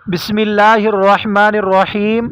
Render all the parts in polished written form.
بسم اللہ الرحمن الرحیم۔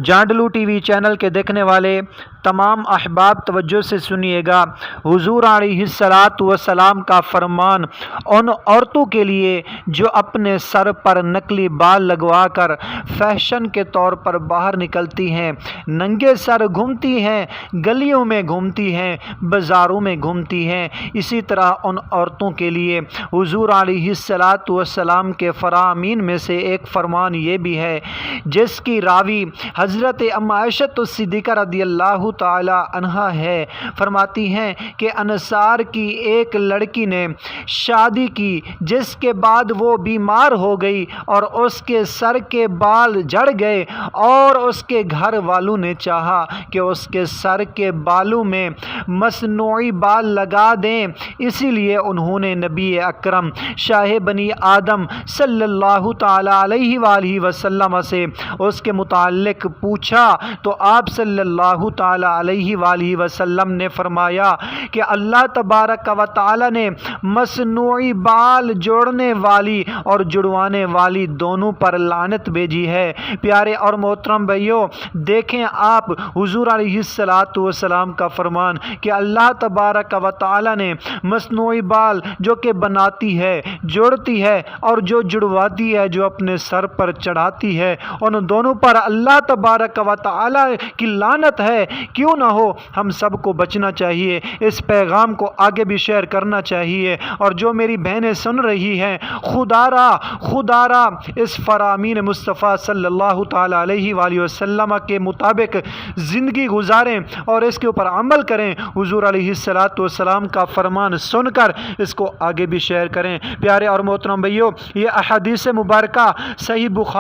جانڈلو ٹی وی چینل کے دیکھنے والے تمام احباب توجہ سے سنیے گا۔ حضور علیہ الصلاۃ والسلام کا فرمان ان عورتوں کے لیے جو اپنے سر پر نقلی بال لگوا کر فیشن کے طور پر باہر نکلتی ہیں، ننگے سر گھومتی ہیں، گلیوں میں گھومتی ہیں، بازاروں میں گھومتی ہیں، اسی طرح ان عورتوں کے لیے حضور علیہ الصلاۃ والسلام کے فرامین میں سے ایک فرمان یہ بھی ہے، جس کی راوی حضرت ام عائشہ صدیقہ رضی اللہ تعالی عنہا ہے۔ فرماتی ہیں کہ انصار کی ایک لڑکی نے شادی کی، جس کے بعد وہ بیمار ہو گئی اور اس کے سر کے بال جھڑ گئے، اور اس کے گھر والوں نے چاہا کہ اس کے سر کے بالوں میں مصنوعی بال لگا دیں، اسی لیے انہوں نے نبی اکرم شاہ بنی آدم صلی اللہ تعالی علیہ وآلہ وسلم سے اس کے متعلق پوچھا، تو آپ صلی اللہ تعالی علیہ وآلہ وسلم نے فرمایا کہ اللہ تبارک و تعالی نے مصنوعی بال جوڑنے والی اور جڑوانے والی دونوں پر لعنت بھیجی ہے۔ پیارے اور محترم بھائیوں، دیکھیں آپ حضور علیہ الصلاۃ والسلام کا فرمان کہ اللہ تبارک و تعالی نے مصنوعی بال جو کہ بناتی ہے، جوڑتی ہے، اور جو جڑواتی ہے، جو اپنے سر پر چڑھاتی ہے، ان دونوں پر اللہ تبارک و تعالی کی لعنت ہے۔ کیوں نہ ہو، ہم سب کو بچنا چاہیے، اس پیغام کو آگے بھی شیئر کرنا چاہیے، اور جو میری بہنیں سن رہی ہیں، خدا را اس فرامین مصطفیٰ صلی اللہ تعالی علیہ وآلہ وسلم کے مطابق زندگی گزاریں اور اس کے اوپر عمل کریں۔ حضور علیہ الصلاۃ والسلام کا فرمان سن کر اس کو آگے بھی شیئر کریں۔ پیارے اور محترم بھائیوں، یہ احادیث مبارکہ صحیح بخاری